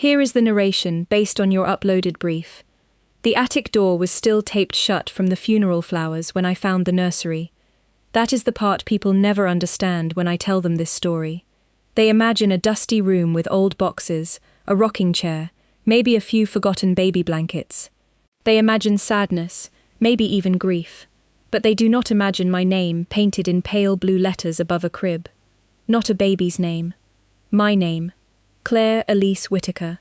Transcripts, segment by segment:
Here is the narration based on your uploaded brief. The attic door was still taped shut from the funeral flowers when I found the nursery. That is the part people never understand when I tell them this story. They imagine a dusty room with old boxes, a rocking chair, maybe a few forgotten baby blankets. They imagine sadness, maybe even grief. But they do not imagine my name painted in pale blue letters above a crib. Not a baby's name. My name. Claire Elise Whitaker.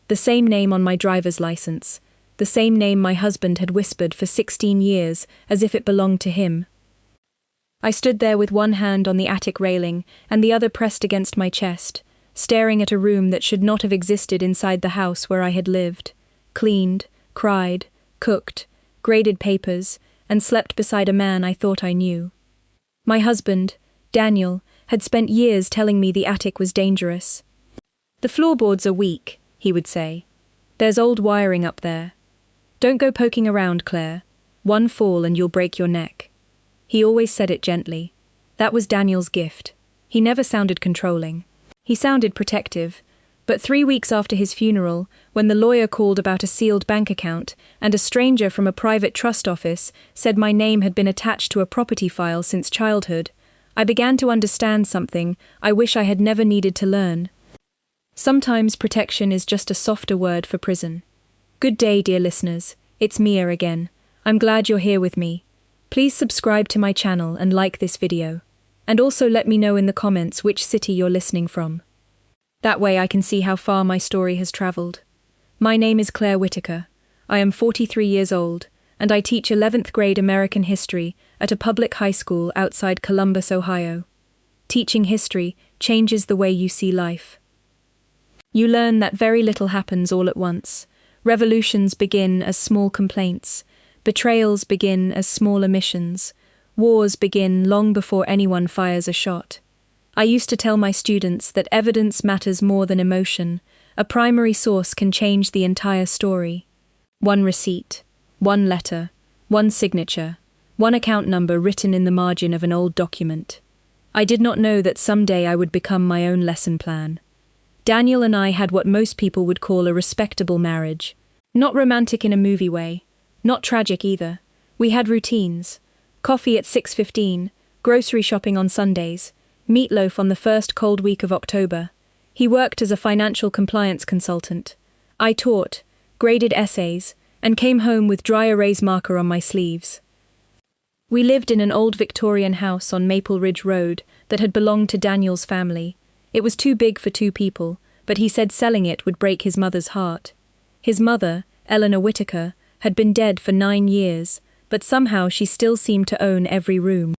The same name on my driver's license. The same name my husband had whispered for 16 years, as if it belonged to him. I stood there with one hand on the attic railing and the other pressed against my chest, staring at a room that should not have existed inside the house where I had lived, cleaned, cried, cooked, graded papers, and slept beside a man I thought I knew. My husband, Daniel, had spent years telling me the attic was dangerous. "The floorboards are weak," he would say. "There's old wiring up there. Don't go poking around, Claire. One fall and you'll break your neck." He always said it gently. That was Daniel's gift. He never sounded controlling. He sounded protective. But 3 weeks after his funeral, when the lawyer called about a sealed bank account, and a stranger from a private trust office said my name had been attached to a property file since childhood, I began to understand something I wish I had never needed to learn. Sometimes protection is just a softer word for prison. Good day, dear listeners. It's Mia again. I'm glad you're here with me. Please subscribe to my channel and like this video. And also let me know in the comments which city you're listening from. That way I can see how far my story has traveled. My name is Claire Whitaker. I am 43 years old, and I teach 11th grade American history at a public high school outside Columbus, Ohio. Teaching history changes the way you see life. You learn that very little happens all at once. Revolutions begin as small complaints. Betrayals begin as small omissions. Wars begin long before anyone fires a shot. I used to tell my students that evidence matters more than emotion. A primary source can change the entire story. One receipt, one letter, one signature, one account number written in the margin of an old document. I did not know that someday I would become my own lesson plan. Daniel and I had what most people would call a respectable marriage. Not romantic in a movie way. Not tragic either. We had routines. Coffee at 6:15, grocery shopping on Sundays, meatloaf on the first cold week of October. He worked as a financial compliance consultant. I taught, graded essays, and came home with dry erase marker on my sleeves. We lived in an old Victorian house on Maple Ridge Road that had belonged to Daniel's family. It was too big for 2 people, but he said selling it would break his mother's heart. His mother, Eleanor Whitaker, had been dead for 9 years, but somehow she still seemed to own every room.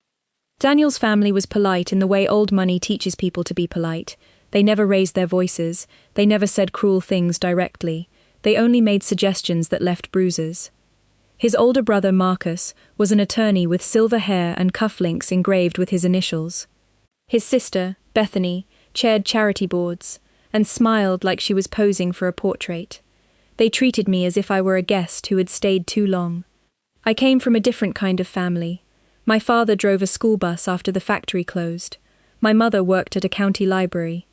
Daniel's family was polite in the way old money teaches people to be polite. They never raised their voices, they never said cruel things directly, they only made suggestions that left bruises. His older brother Marcus was an attorney with silver hair and cufflinks engraved with his initials. His sister, Bethany, chaired charity boards, and smiled like she was posing for a portrait. They treated me as if I were a guest who had stayed too long. I came from a different kind of family. My father drove a school bus after the factory closed. My mother worked at a county library.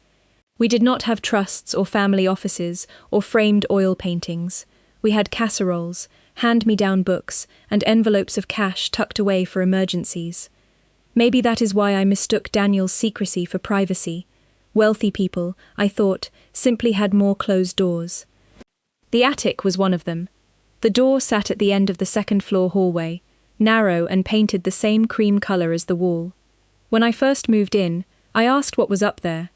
We did not have trusts or family offices or framed oil paintings. We had casseroles, hand-me-down books, and envelopes of cash tucked away for emergencies. Maybe that is why I mistook Daniel's secrecy for privacy. Wealthy people, I thought, simply had more closed doors. The attic was one of them. The door sat at the end of the second-floor hallway, narrow and painted the same cream color as the wall. When I first moved in, I asked what was up there.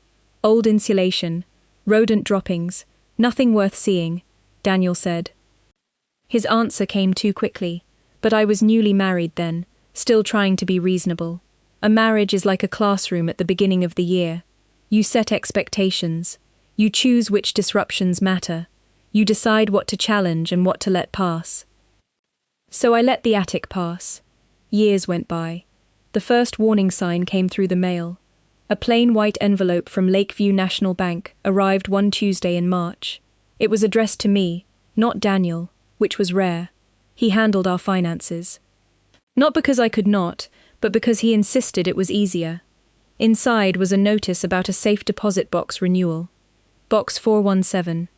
Old insulation, rodent droppings, nothing worth seeing, Daniel said. His answer came too quickly, but I was newly married then, still trying to be reasonable. A marriage is like a classroom at the beginning of the year. You set expectations. You choose which disruptions matter. You decide what to challenge and what to let pass. So I let the attic pass. Years went by. The first warning sign came through the mail. A plain white envelope from Lakeview National Bank arrived one Tuesday in March. It was addressed to me, not Daniel, which was rare. He handled our finances. Not because I could not, but because he insisted it was easier. Inside was a notice about a safe deposit box renewal. Box 417.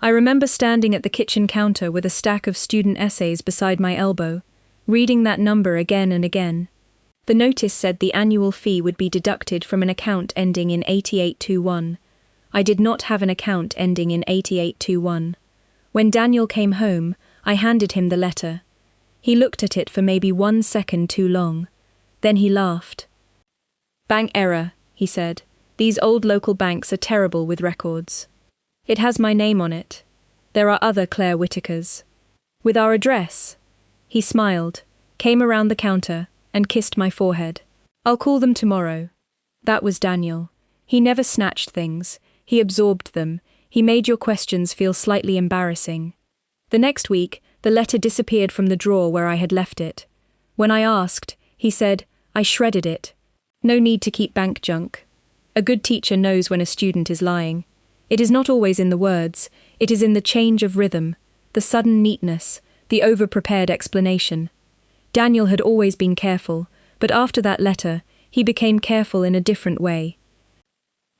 I remember standing at the kitchen counter with a stack of student essays beside my elbow, reading that number again and again. The notice said the annual fee would be deducted from an account ending in 8821. I did not have an account ending in 8821. When Daniel came home, I handed him the letter. He looked at it for maybe 1 second too long. Then he laughed. "Bank error," he said. "These old local banks are terrible with records. It has my name on it. There are other Claire Whitakers. With our address." He smiled, came around the counter, and kissed my forehead. "I'll call them tomorrow." That was Daniel. He never snatched things. He absorbed them. He made your questions feel slightly embarrassing. The next week, the letter disappeared from the drawer where I had left it. When I asked, he said, "I shredded it. No need to keep bank junk." A good teacher knows when a student is lying. It is not always in the words, it is in the change of rhythm, the sudden neatness, the over-prepared explanation. Daniel had always been careful, but after that letter, he became careful in a different way.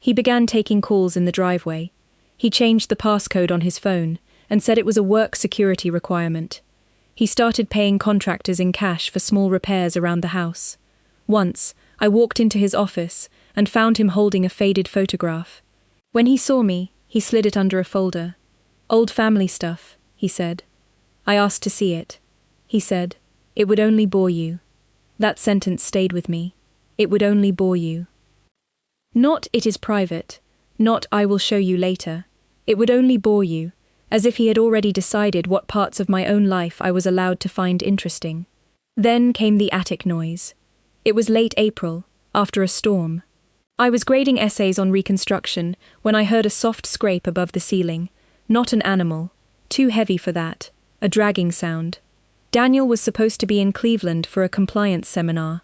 He began taking calls in the driveway. He changed the passcode on his phone and said it was a work security requirement. He started paying contractors in cash for small repairs around the house. Once, I walked into his office and found him holding a faded photograph. When he saw me, he slid it under a folder. "Old family stuff," he said. I asked to see it. He said, "It would only bore you." That sentence stayed with me. It would only bore you. Not "it is private," not "I will show you later." It would only bore you, as if he had already decided what parts of my own life I was allowed to find interesting. Then came the attic noise. It was late April, after a storm. I was grading essays on reconstruction when I heard a soft scrape above the ceiling. Not an animal, too heavy for that, a dragging sound. Daniel was supposed to be in Cleveland for a compliance seminar.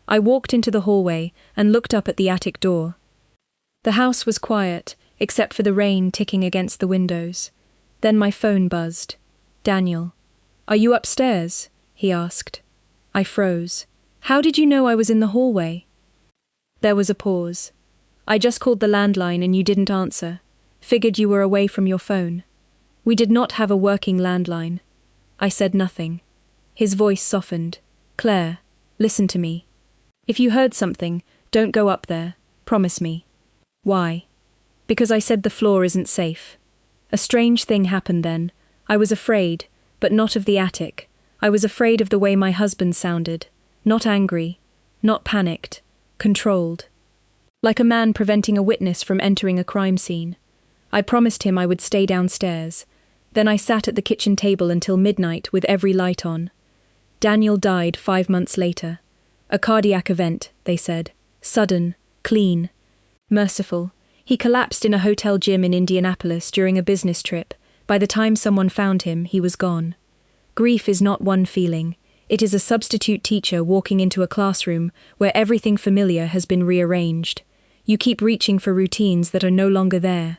I walked into the hallway and looked up at the attic door. The house was quiet, except for the rain ticking against the windows. Then my phone buzzed. "Daniel. Are you upstairs?" he asked. I froze. "How did you know I was in the hallway?" There was a pause. "I just called the landline and you didn't answer. Figured you were away from your phone." We did not have a working landline. I said nothing. His voice softened. "Claire, listen to me. If you heard something, don't go up there. Promise me." "Why?" "Because I said the floor isn't safe." A strange thing happened then. I was afraid, but not of the attic. I was afraid of the way my husband sounded. Not angry, not panicked, controlled. Like a man preventing a witness from entering a crime scene. I promised him I would stay downstairs. Then I sat at the kitchen table until midnight with every light on. Daniel died 5 months later. A cardiac event, they said. Sudden, clean, merciful. He collapsed in a hotel gym in Indianapolis during a business trip. By the time someone found him, he was gone. Grief is not one feeling. It is a substitute teacher walking into a classroom where everything familiar has been rearranged. You keep reaching for routines that are no longer there.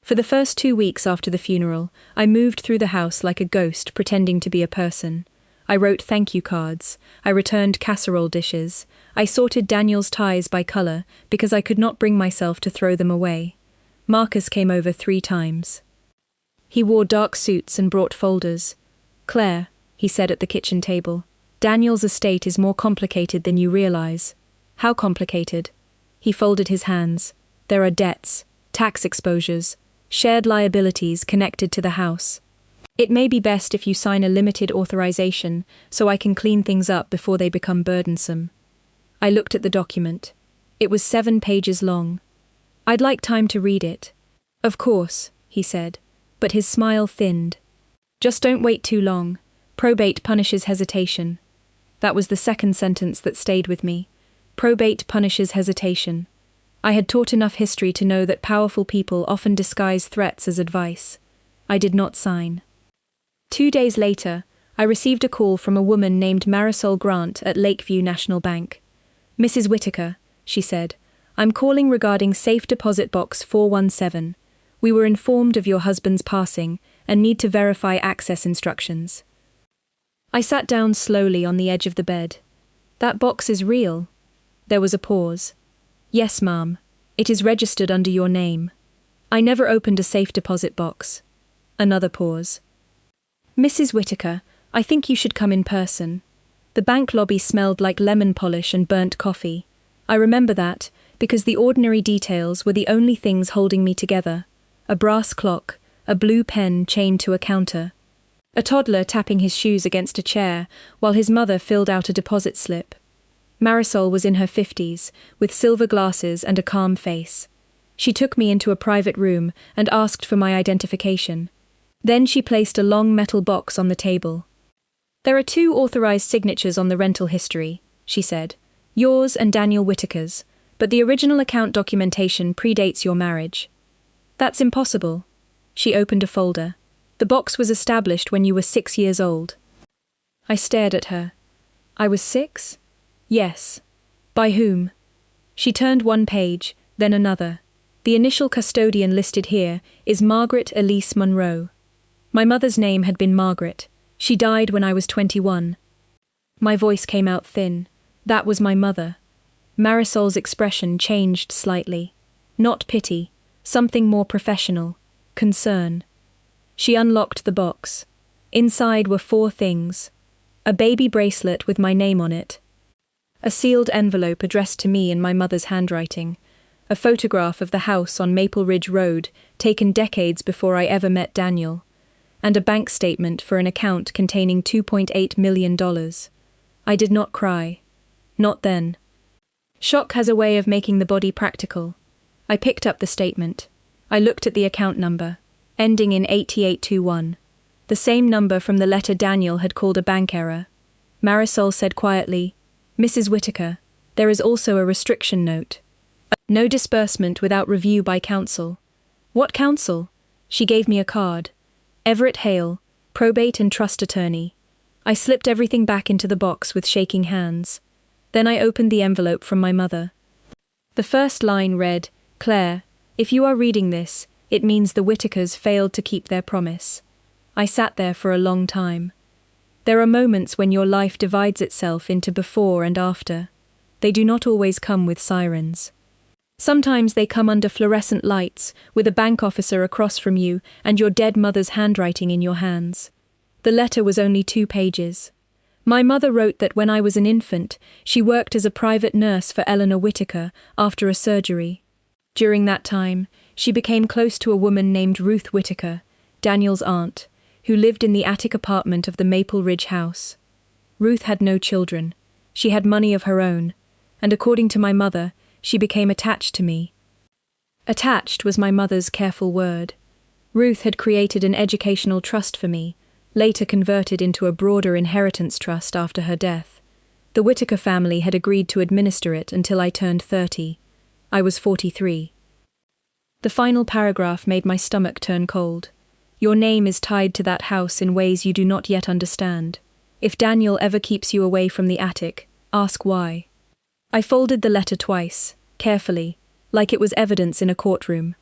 For the first 2 weeks after the funeral, I moved through the house like a ghost pretending to be a person. I wrote thank you cards. I returned casserole dishes. I sorted Daniel's ties by color because I could not bring myself to throw them away. Marcus came over 3 times. He wore dark suits and brought folders. "Claire," he said at the kitchen table, "Daniel's estate is more complicated than you realize." "How complicated?" He folded his hands. "There are debts, tax exposures, shared liabilities connected to the house. It may be best if you sign a limited authorization so I can clean things up before they become burdensome." I looked at the document. It was 7 pages long. "I'd like time to read it." "Of course," he said, but his smile thinned. "Just don't wait too long. Probate punishes hesitation." That was the second sentence that stayed with me. Probate punishes hesitation. I had taught enough history to know that powerful people often disguise threats as advice. I did not sign. 2 days later, I received a call from a woman named Marisol Grant at Lakeview National Bank. "Mrs. Whitaker," she said, "I'm calling regarding Safe Deposit Box 417. We were informed of your husband's passing and need to verify access instructions." I sat down slowly on the edge of the bed. "That box is real." There was a pause. "Yes, ma'am. It is registered under your name." I never opened a safe deposit box. Another pause. Mrs. Whittaker, I think you should come in person. The bank lobby smelled like lemon polish and burnt coffee. I remember that, because the ordinary details were the only things holding me together. A brass clock, a blue pen chained to a counter, a toddler tapping his shoes against a chair while his mother filled out a deposit slip. Marisol was in her 50s, with silver glasses and a calm face. She took me into a private room and asked for my identification. Then she placed a long metal box on the table. There are 2 authorized signatures on the rental history, she said. Yours and Daniel Whittaker's, but the original account documentation predates your marriage. That's impossible. She opened a folder. The box was established when you were 6 years old. I stared at her. I was 6? Yes. By whom? She turned one page, then another. The initial custodian listed here is Margaret Elise Monroe. My mother's name had been Margaret. She died when I was 21. My voice came out thin. That was my mother. Marisol's expression changed slightly. Not pity, something more professional. Concern. She unlocked the box. Inside were 4 things. A baby bracelet with my name on it. A sealed envelope addressed to me in my mother's handwriting. A photograph of the house on Maple Ridge Road, taken decades before I ever met Daniel. And a bank statement for an account containing $2.8 million. I did not cry. Not then. Shock has a way of making the body practical. I picked up the statement. I looked at the account number, ending in 8821. The same number from the letter Daniel had called a bank error. Marisol said quietly, Mrs. Whittaker, there is also a restriction note. No disbursement without review by counsel. What counsel? She gave me a card. Everett Hale, probate and trust attorney. I slipped everything back into the box with shaking hands. Then I opened the envelope from my mother. The first line read, Claire, if you are reading this, it means the Whittakers failed to keep their promise. I sat there for a long time. There are moments when your life divides itself into before and after. They do not always come with sirens. Sometimes they come under fluorescent lights, with a bank officer across from you and your dead mother's handwriting in your hands. The letter was only 2 pages. My mother wrote that when I was an infant, she worked as a private nurse for Eleanor Whittaker after a surgery. During that time, she became close to a woman named Ruth Whittaker, Daniel's aunt, who lived in the attic apartment of the Maple Ridge house. Ruth had no children. She had money of her own, and according to my mother, she became attached to me. Attached was my mother's careful word. Ruth had created an educational trust for me, later converted into a broader inheritance trust after her death. The Whittaker family had agreed to administer it until I turned 30. I was 43. The final paragraph made my stomach turn cold. Your name is tied to that house in ways you do not yet understand. If Daniel ever keeps you away from the attic, ask why. I folded the letter twice, carefully, like it was evidence in a courtroom.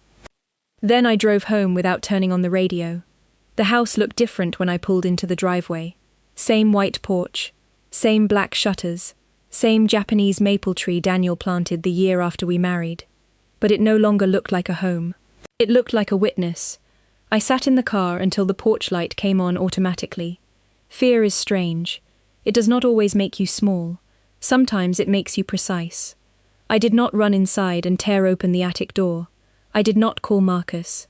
Then I drove home without turning on the radio. The house looked different when I pulled into the driveway. Same white porch, same black shutters, same Japanese maple tree Daniel planted the year after we married. But it no longer looked like a home. It looked like a witness. I sat in the car until the porch light came on automatically. Fear is strange. It does not always make you small. Sometimes it makes you precise. I did not run inside and tear open the attic door. I did not call Marcus.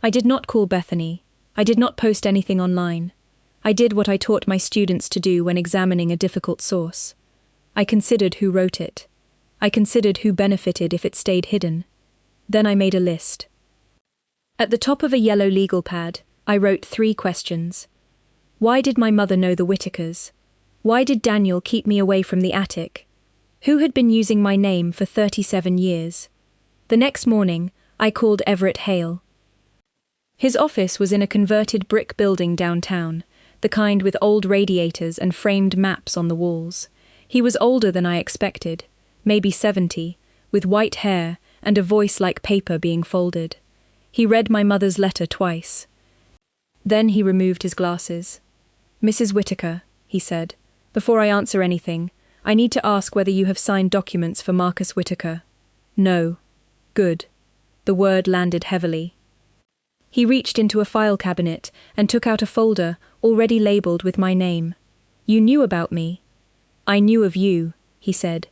I did not call Bethany. I did not post anything online. I did what I taught my students to do when examining a difficult source. I considered who wrote it. I considered who benefited if it stayed hidden. Then I made a list. At the top of a yellow legal pad, I wrote 3 questions. Why did my mother know the Whittakers? Why did Daniel keep me away from the attic? Who had been using my name for 37 years? The next morning, I called Everett Hale. His office was in a converted brick building downtown, the kind with old radiators and framed maps on the walls. He was older than I expected, maybe 70, with white hair and a voice like paper being folded. He read my mother's letter twice. Then he removed his glasses. Mrs. Whittaker, he said, before I answer anything, I need to ask whether you have signed documents for Marcus Whittaker. No. Good. The word landed heavily. He reached into a file cabinet and took out a folder already labeled with my name. "You knew about me." "I knew of you," he said.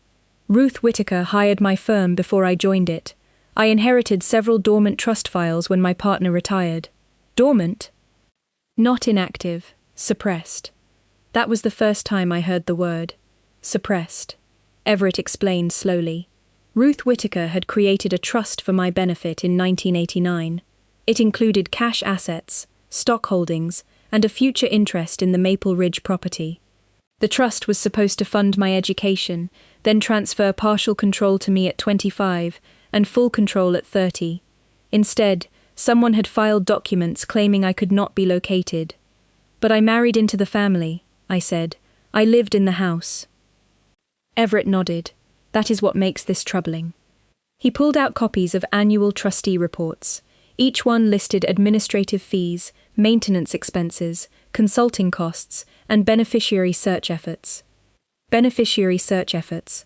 "Ruth Whittaker hired my firm before I joined it. I inherited several dormant trust files when my partner retired." "Dormant?" "Not inactive, suppressed." That was the first time I heard the word. Suppressed. Everett explained slowly. Ruth Whittaker had created a trust for my benefit in 1989. It included cash assets, stock holdings, and a future interest in the Maple Ridge property. The trust was supposed to fund my education, then transfer partial control to me at 25 and full control at 30. Instead, someone had filed documents claiming I could not be located. "But I married into the family," I said. "I lived in the house." Everett nodded. "That is what makes this troubling." He pulled out copies of annual trustee reports. Each one listed administrative fees, maintenance expenses, consulting costs, and beneficiary search efforts. Beneficiary search efforts.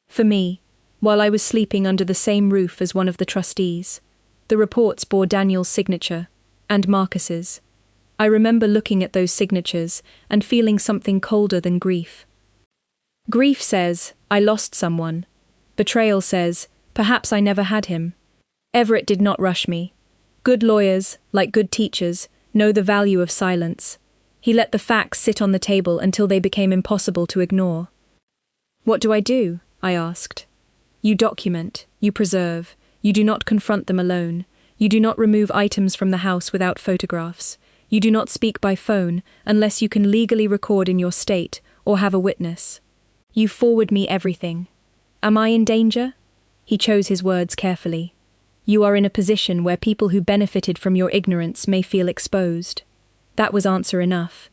For me, while I was sleeping under the same roof as one of the trustees, the reports bore Daniel's signature, and Marcus's. I remember looking at those signatures and feeling something colder than grief. Grief says, I lost someone. Betrayal says, perhaps I never had him. Everett did not rush me. Good lawyers, like good teachers, know the value of silence. He let the facts sit on the table until they became impossible to ignore. "What do I do?" I asked. "You document, you preserve, you do not confront them alone, you do not remove items from the house without photographs, you do not speak by phone unless you can legally record in your state or have a witness. You forward me everything. Am I in danger?" He chose his words carefully. "You are in a position where people who benefited from your ignorance may feel exposed." That was answer enough.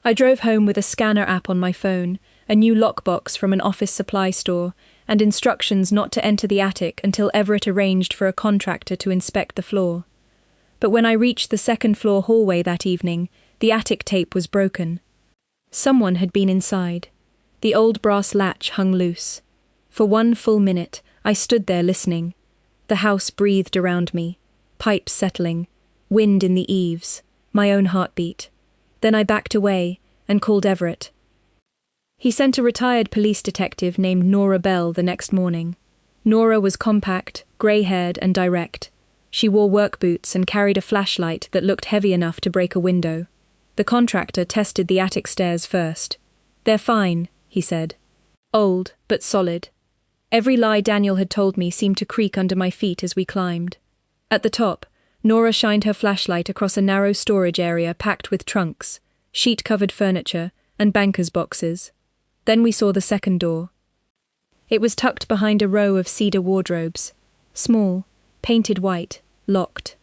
I drove home with a scanner app on my phone, a new lockbox from an office supply store, and instructions not to enter the attic until Everett arranged for a contractor to inspect the floor. But when I reached the second-floor hallway that evening, the attic tape was broken. Someone had been inside. The old brass latch hung loose. For 1 full minute, I stood there listening. The house breathed around me, pipes settling, wind in the eaves, my own heartbeat. Then I backed away and called Everett. He sent a retired police detective named Nora Bell the next morning. Nora was compact, grey-haired and direct. She wore work boots and carried a flashlight that looked heavy enough to break a window. The contractor tested the attic stairs first. "They're fine," he said. "Old, but solid." Every lie Daniel had told me seemed to creak under my feet as we climbed. At the top, Nora shined her flashlight across a narrow storage area packed with trunks, sheet-covered furniture, and banker's boxes. Then we saw the second door. It was tucked behind a row of cedar wardrobes. Small, painted white, locked.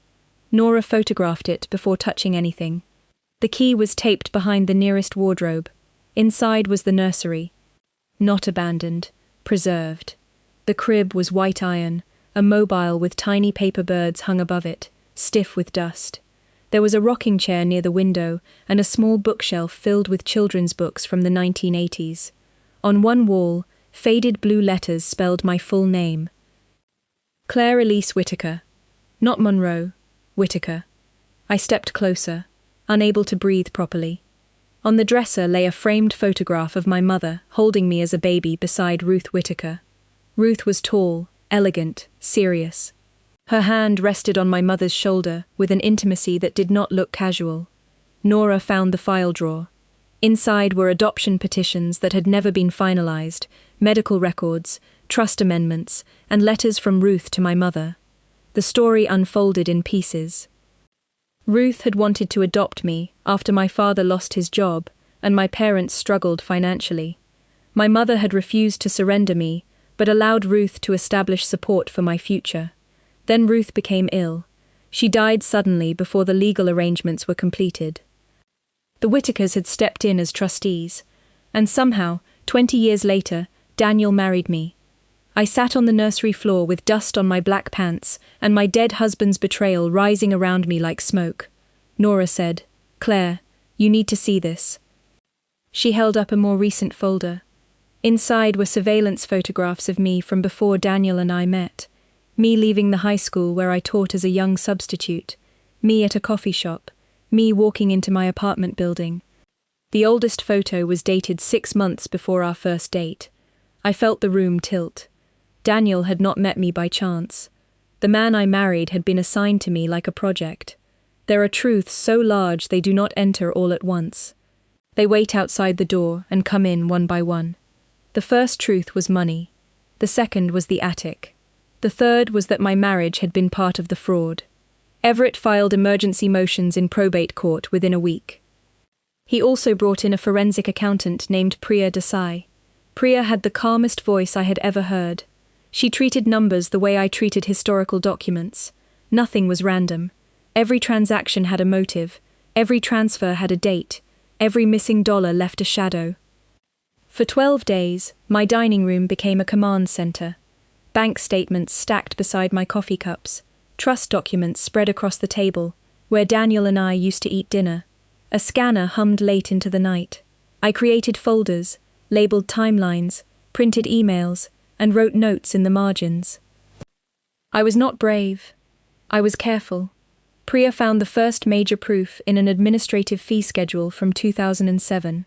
Nora photographed it before touching anything. The key was taped behind the nearest wardrobe. Inside was the nursery. Not abandoned, preserved. The crib was white iron, a mobile with tiny paper birds hung above it, stiff with dust. There was a rocking chair near the window and a small bookshelf filled with children's books from the 1980s. On one wall, faded blue letters spelled my full name. Claire Elise Whittaker. Not Monroe, Whittaker. I stepped closer, unable to breathe properly. On the dresser lay a framed photograph of my mother holding me as a baby beside Ruth Whittaker. Ruth was tall, elegant, serious. Her hand rested on my mother's shoulder with an intimacy that did not look casual. Nora found the file drawer. Inside were adoption petitions that had never been finalized, medical records, trust amendments, and letters from Ruth to my mother. The story unfolded in pieces. Ruth had wanted to adopt me after my father lost his job and my parents struggled financially. My mother had refused to surrender me, but allowed Ruth to establish support for my future. Then Ruth became ill. She died suddenly before the legal arrangements were completed. The Whittakers had stepped in as trustees, and somehow, 20 years later, Daniel married me. I sat on the nursery floor with dust on my black pants and my dead husband's betrayal rising around me like smoke. Nora said, "Claire, you need to see this." She held up a more recent folder. Inside were surveillance photographs of me from before Daniel and I met. Me leaving the high school where I taught as a young substitute, Me at a coffee shop. Me walking into my apartment building. The oldest photo was dated 6 months before our first date. I felt the room tilt. Daniel had not met me by chance. The man I married had been assigned to me like a project. There are truths so large they do not enter all at once. They wait outside the door and come in one by one. The first truth was money. The second was the attic. The third was that my marriage had been part of the fraud. Everett filed emergency motions in probate court within a week. He also brought in a forensic accountant named Priya Desai. Priya had the calmest voice I had ever heard. She treated numbers the way I treated historical documents. Nothing was random. Every transaction had a motive. Every transfer had a date. Every missing dollar left a shadow. For 12 days, my dining room became a command center. Bank statements stacked beside my coffee cups. Trust documents spread across the table, where Daniel and I used to eat dinner. A scanner hummed late into the night. I created folders, labeled timelines, printed emails, and wrote notes in the margins. I was not brave. I was careful. Priya found the first major proof in an administrative fee schedule from 2007.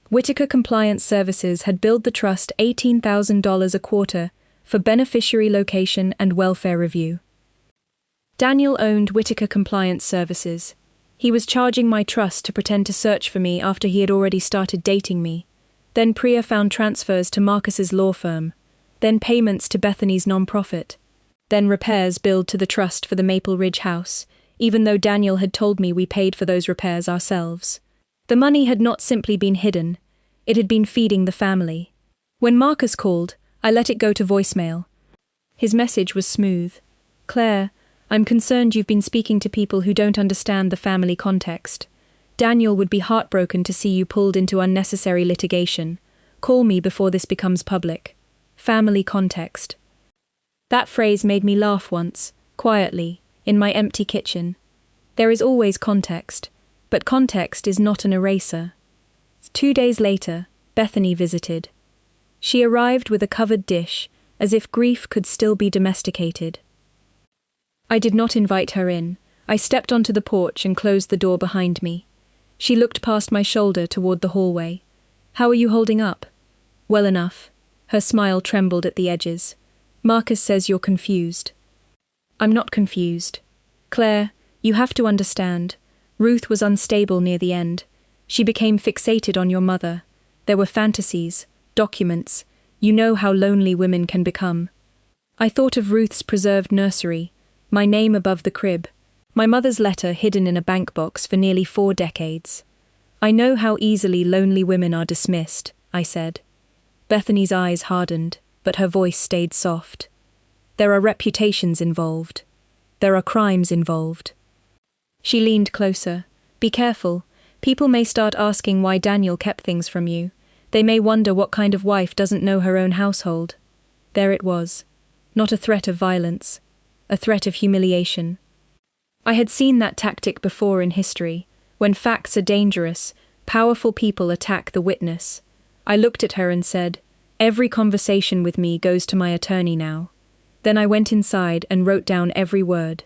Whitaker Compliance Services had billed the trust $18,000 a quarter for beneficiary location and welfare review. Daniel owned Whitaker Compliance Services. He was charging my trust to pretend to search for me after he had already started dating me. Then Priya found transfers to Marcus's law firm. Then payments to Bethany's nonprofit. Then repairs billed to the trust for the Maple Ridge house, even though Daniel had told me we paid for those repairs ourselves. The money had not simply been hidden. It had been feeding the family. When Marcus called, I let it go to voicemail. His message was smooth. Claire, I'm concerned you've been speaking to people who don't understand the family context. Daniel would be heartbroken to see you pulled into unnecessary litigation. Call me before this becomes public. Family context. That phrase made me laugh once, quietly, in my empty kitchen. There is always context, but context is not an eraser. 2 days later, Bethany visited. She arrived with a covered dish, as if grief could still be domesticated. I did not invite her in. I stepped onto the porch and closed the door behind me. She looked past my shoulder toward the hallway. How are you holding up? Well enough. Her smile trembled at the edges. Marcus says you're confused. I'm not confused. Claire, you have to understand. Ruth was unstable near the end. She became fixated on your mother. There were fantasies, documents. You know how lonely women can become. I thought of Ruth's preserved nursery, my name above the crib, my mother's letter hidden in a bank box for nearly 4 decades. I know how easily lonely women are dismissed, I said. Bethany's eyes hardened, but her voice stayed soft. There are reputations involved. There are crimes involved. She leaned closer. Be careful. People may start asking why Daniel kept things from you. They may wonder what kind of wife doesn't know her own household. There it was. Not a threat of violence. A threat of humiliation. I had seen that tactic before in history. When facts are dangerous, powerful people attack the witness. I looked at her and said, every conversation with me goes to my attorney now. Then I went inside and wrote down every word.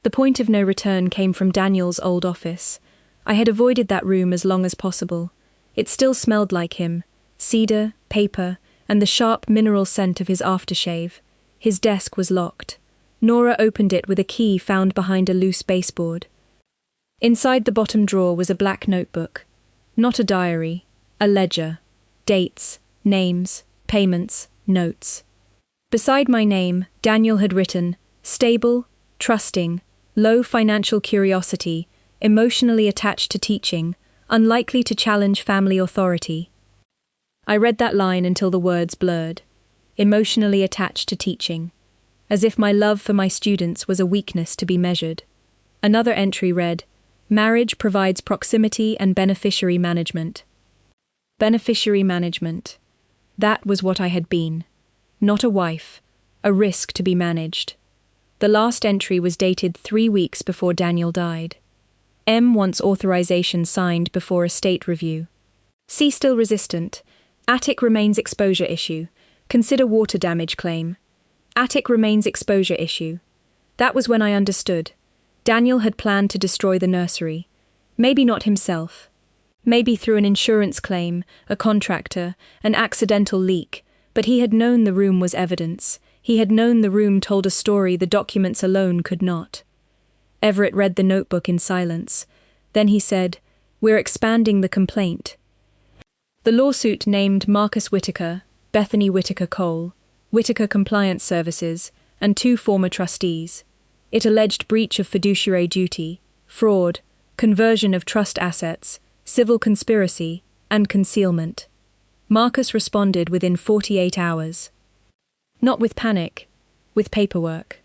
The point of no return came from Daniel's old office. I had avoided that room as long as possible. It still smelled like him, cedar, paper, and the sharp mineral scent of his aftershave. His desk was locked. Nora opened it with a key found behind a loose baseboard. Inside the bottom drawer was a black notebook. Not a diary, a ledger. Dates, names, payments, notes. Beside my name, Daniel had written, stable, trusting, low financial curiosity, emotionally attached to teaching, unlikely to challenge family authority. I read that line until the words blurred. Emotionally attached to teaching. As if my love for my students was a weakness to be measured. Another entry read, marriage provides proximity and beneficiary management. Beneficiary management. That was what I had been. Not a wife, a risk to be managed. The last entry was dated 3 weeks before Daniel died. M wants authorization signed before estate review. C still resistant. Attic remains exposure issue. Consider water damage claim. Attic remains exposure issue. That was when I understood. Daniel had planned to destroy the nursery. Maybe not himself. Maybe through an insurance claim, a contractor, an accidental leak, but he had known the room was evidence. He had known the room told a story the documents alone could not. Everett read the notebook in silence. Then he said, "We're expanding the complaint." The lawsuit named Marcus Whitaker, Bethany Whitaker Cole, Whitaker Compliance Services, and 2 former trustees. It alleged breach of fiduciary duty, fraud, conversion of trust assets, civil conspiracy, and concealment. Marcus responded within 48 hours. Not with panic, with paperwork.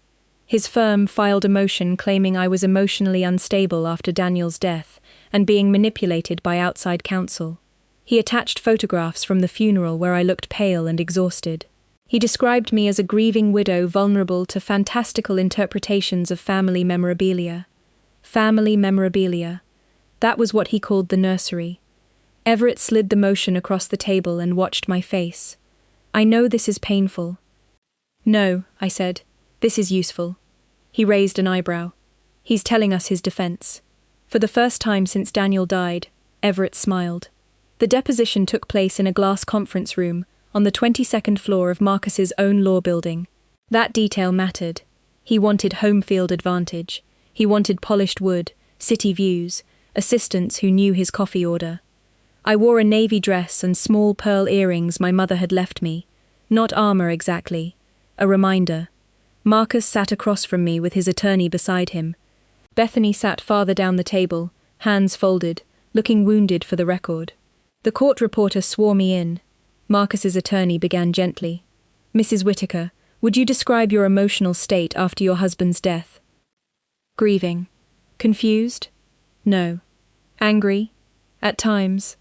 His firm filed a motion claiming I was emotionally unstable after Daniel's death and being manipulated by outside counsel. He attached photographs from the funeral where I looked pale and exhausted. He described me as a grieving widow vulnerable to fantastical interpretations of family memorabilia. Family memorabilia. That was what he called the nursery. Everett slid the motion across the table and watched my face. "I know this is painful." "No," I said. "This is useful." He raised an eyebrow. "He's telling us his defense." For the first time since Daniel died, Everett smiled. The deposition took place in a glass conference room on the 22nd floor of Marcus's own law building. That detail mattered. He wanted home field advantage. He wanted polished wood, city views, assistants who knew his coffee order. I wore a navy dress and small pearl earrings my mother had left me. Not armor exactly. A reminder. Marcus sat across from me with his attorney beside him. Bethany sat farther down the table, hands folded, looking wounded for the record. The court reporter swore me in. Marcus's attorney began gently. "Mrs. Whitaker, would you describe your emotional state after your husband's death?" "Grieving." "Confused?" "No." "Angry?" "At times."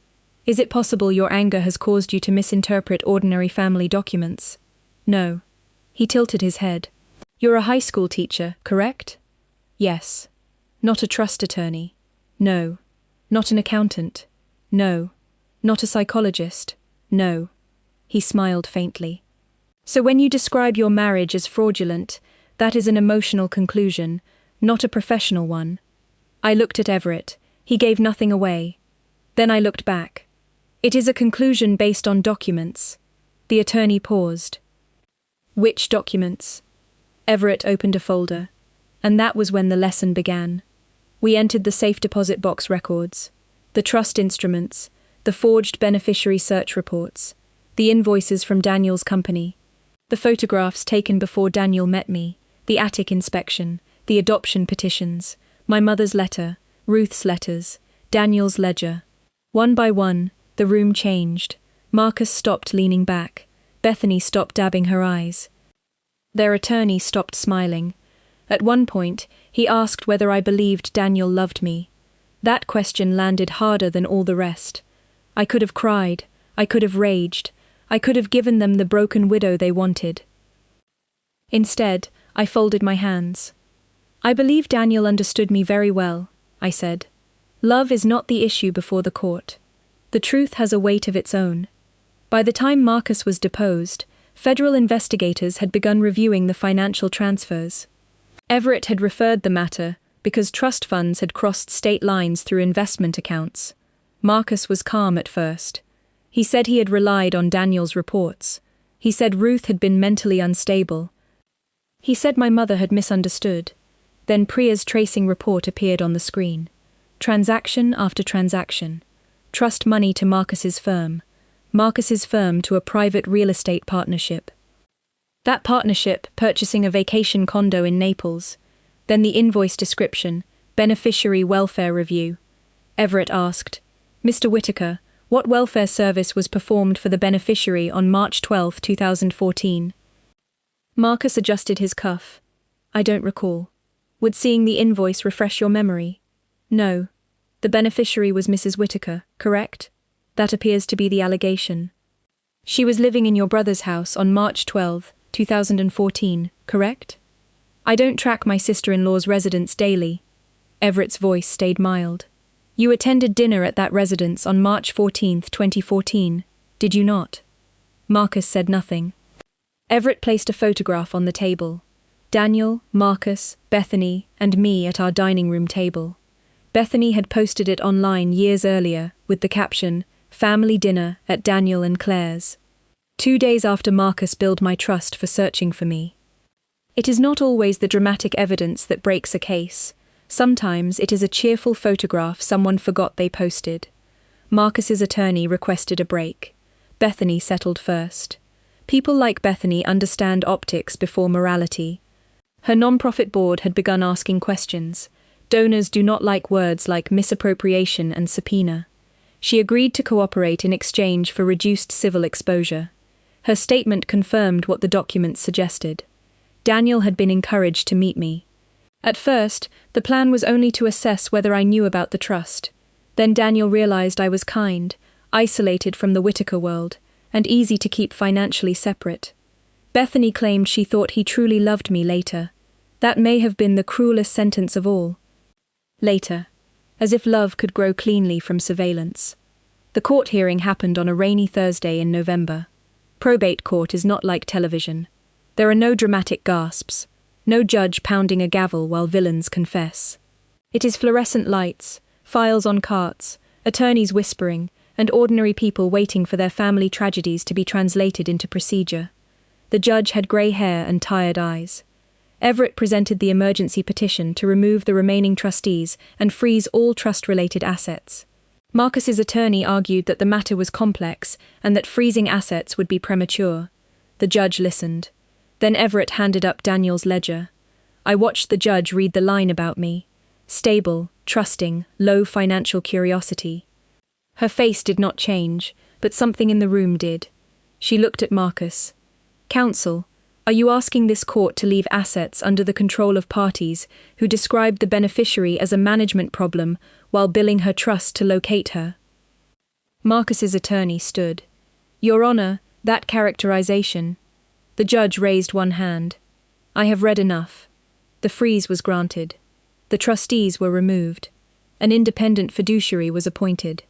"Is it possible your anger has caused you to misinterpret ordinary family documents?" "No." He tilted his head. "You're a high school teacher, correct?" "Yes." "Not a trust attorney?" "No." "Not an accountant?" "No." "Not a psychologist?" "No." He smiled faintly. "So when you describe your marriage as fraudulent, that is an emotional conclusion, not a professional one." I looked at Everett. He gave nothing away. Then I looked back. "It is a conclusion based on documents." The attorney paused. "Which documents?" Everett opened a folder. And that was when the lesson began. We entered the safe deposit box records, the trust instruments, the forged beneficiary search reports, the invoices from Daniel's company, the photographs taken before Daniel met me, the attic inspection, the adoption petitions, my mother's letter, Ruth's letters, Daniel's ledger. One by one, the room changed. Marcus stopped leaning back. Bethany stopped dabbing her eyes. Their attorney stopped smiling. At one point, he asked whether I believed Daniel loved me. That question landed harder than all the rest. I could have cried. I could have raged. I could have given them the broken widow they wanted. Instead, I folded my hands. "I believe Daniel understood me very well," I said. "Love is not the issue before the court. The truth has a weight of its own." By the time Marcus was deposed, federal investigators had begun reviewing the financial transfers. Everett had referred the matter because trust funds had crossed state lines through investment accounts. Marcus was calm at first. He said he had relied on Daniel's reports. He said Ruth had been mentally unstable. He said my mother had misunderstood. Then Priya's tracing report appeared on the screen. Transaction after transaction. Trust money to Marcus's firm to a private real estate partnership. That partnership purchasing a vacation condo in Naples. Then the invoice description, beneficiary welfare review. Everett asked, "Mr. Whitaker, what welfare service was performed for the beneficiary on March 12, 2014? Marcus adjusted his cuff. "I don't recall." "Would seeing the invoice refresh your memory?" "No." "The beneficiary was Mrs. Whitaker, correct?" "That appears to be the allegation." "She was living in your brother's house on March 12, 2014, correct?" "I don't track my sister-in-law's residence daily." Everett's voice stayed mild. "You attended dinner at that residence on March 14, 2014, did you not?" Marcus said nothing. Everett placed a photograph on the table. Daniel, Marcus, Bethany, and me at our dining room table. Bethany had posted it online years earlier with the caption, "Family dinner at Daniel and Claire's." 2 days after Marcus billed my trust for searching for me. It is not always the dramatic evidence that breaks a case. Sometimes it is a cheerful photograph someone forgot they posted. Marcus's attorney requested a break. Bethany settled first. People like Bethany understand optics before morality. Her non-profit board had begun asking questions. Donors do not like words like misappropriation and subpoena. She agreed to cooperate in exchange for reduced civil exposure. Her statement confirmed what the documents suggested. Daniel had been encouraged to meet me. At first, the plan was only to assess whether I knew about the trust. Then Daniel realized I was kind, isolated from the Whittaker world, and easy to keep financially separate. Bethany claimed she thought he truly loved me later. That may have been the cruelest sentence of all. Later. As if love could grow cleanly from surveillance. The court hearing happened on a rainy Thursday in November. Probate court is not like television. There are no dramatic gasps, no judge pounding a gavel while villains confess. It is fluorescent lights, files on carts, attorneys whispering, and ordinary people waiting for their family tragedies to be translated into procedure. The judge had grey hair and tired eyes. Everett presented the emergency petition to remove the remaining trustees and freeze all trust-related assets. Marcus's attorney argued that the matter was complex and that freezing assets would be premature. The judge listened. Then Everett handed up Daniel's ledger. I watched the judge read the line about me. Stable, trusting, low financial curiosity. Her face did not change, but something in the room did. She looked at Marcus. Counsel, are you asking this court to leave assets under the control of parties who described the beneficiary as a management problem while billing her trust to locate her? Marcus's attorney stood. Your Honor, that characterization. The judge raised one hand. I have read enough. The freeze was granted. The trustees were removed. An independent fiduciary was appointed.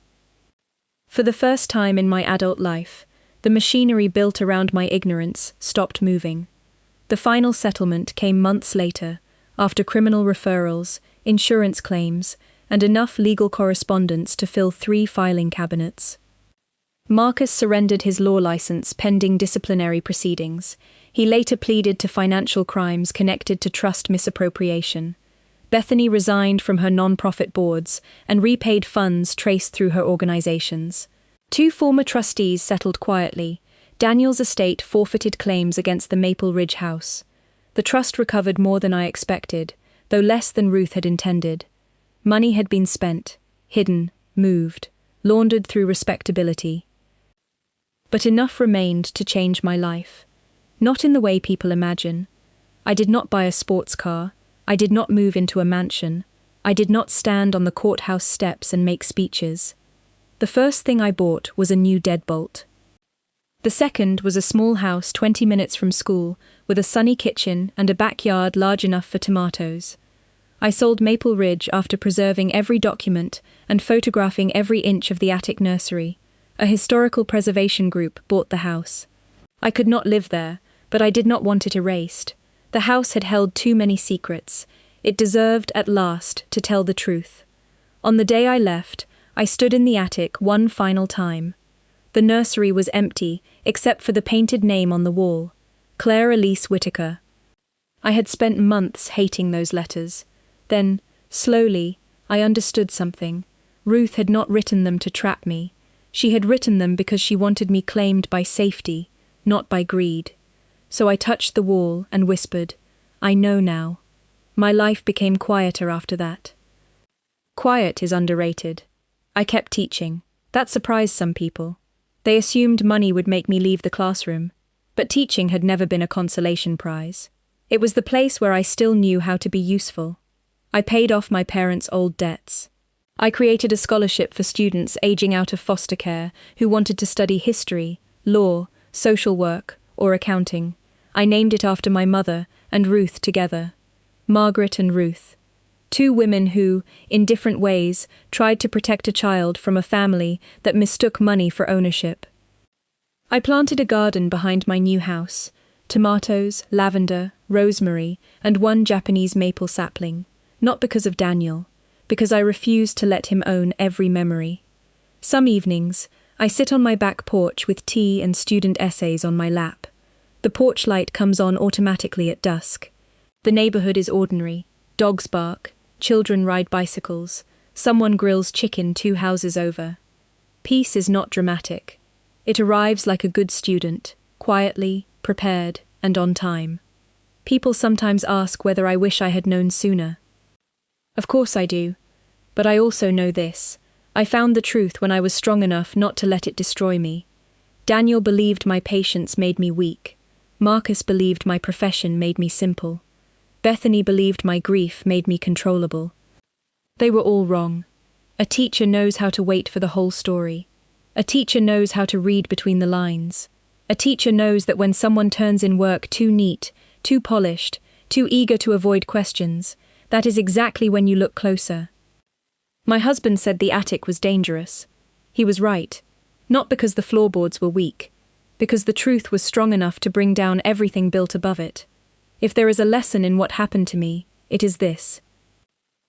For the first time in my adult life, the machinery built around my ignorance stopped moving. The final settlement came months later, after criminal referrals, insurance claims, and enough legal correspondence to fill 3 filing cabinets. Marcus surrendered his law license pending disciplinary proceedings. He later pleaded to financial crimes connected to trust misappropriation. Bethany resigned from her non-profit boards and repaid funds traced through her organizations. 2 former trustees settled quietly. Daniel's estate forfeited claims against the Maple Ridge house. The trust recovered more than I expected, though less than Ruth had intended. Money had been spent, hidden, moved, laundered through respectability. But enough remained to change my life. Not in the way people imagine. I did not buy a sports car. I did not move into a mansion. I did not stand on the courthouse steps and make speeches. The first thing I bought was a new deadbolt. The second was a small house 20 minutes from school, with a sunny kitchen and a backyard large enough for tomatoes. I sold Maple Ridge after preserving every document and photographing every inch of the attic nursery. A historical preservation group bought the house. I could not live there, but I did not want it erased. The house had held too many secrets. It deserved, at last, to tell the truth. On the day I left, I stood in the attic one final time. The nursery was empty, except for the painted name on the wall. Claire Elise Whittaker. I had spent months hating those letters. Then, slowly, I understood something. Ruth had not written them to trap me. She had written them because she wanted me claimed by safety, not by greed. So I touched the wall and whispered, I know now. My life became quieter after that. Quiet is underrated. I kept teaching. That surprised some people. They assumed money would make me leave the classroom. But teaching had never been a consolation prize. It was the place where I still knew how to be useful. I paid off my parents' old debts. I created a scholarship for students aging out of foster care who wanted to study history, law, social work, or accounting. I named it after my mother and Ruth together. Margaret and Ruth. 2 women who, in different ways, tried to protect a child from a family that mistook money for ownership. I planted a garden behind my new house. tomatoes, lavender, rosemary, and one Japanese maple sapling. Not because of Daniel, because I refused to let him own every memory. Some evenings, I sit on my back porch with tea and student essays on my lap. The porch light comes on automatically at dusk. The neighborhood is ordinary. Dogs bark, children ride bicycles, someone grills chicken 2 houses over. Peace is not dramatic. It arrives like a good student, quietly, prepared, and on time. People sometimes ask whether I wish I had known sooner. Of course I do, but I also know this. I found the truth when I was strong enough not to let it destroy me. Daniel believed my patience made me weak. Marcus believed my profession made me simple. Bethany believed my grief made me controllable. They were all wrong. A teacher knows how to wait for the whole story. A teacher knows how to read between the lines. A teacher knows that when someone turns in work too neat, too polished, too eager to avoid questions, that is exactly when you look closer. My husband said the attic was dangerous. He was right. Not because the floorboards were weak, because the truth was strong enough to bring down everything built above it. If there is a lesson in what happened to me, it is this.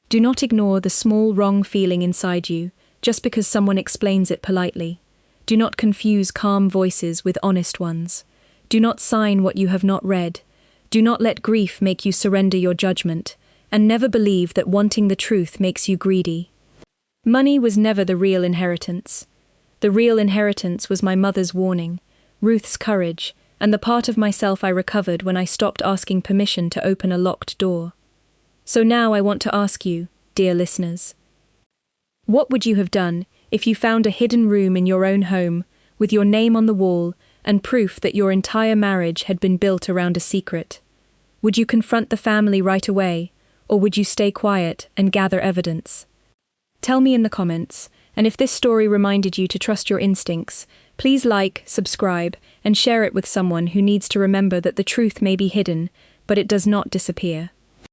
Do not ignore the small wrong feeling inside you, just because someone explains it politely. Do not confuse calm voices with honest ones. Do not sign what you have not read. Do not let grief make you surrender your judgment, and never believe that wanting the truth makes you greedy. Money was never the real inheritance. The real inheritance was my mother's warning, Ruth's courage, and the part of myself I recovered when I stopped asking permission to open a locked door. So now I want to ask you, dear listeners, what would you have done if you found a hidden room in your own home, with your name on the wall and proof that your entire marriage had been built around a secret? Would you confront the family right away, or would you stay quiet and gather evidence? Tell me in the comments, and if this story reminded you to trust your instincts, please like, subscribe, and share it with someone who needs to remember that the truth may be hidden, but it does not disappear.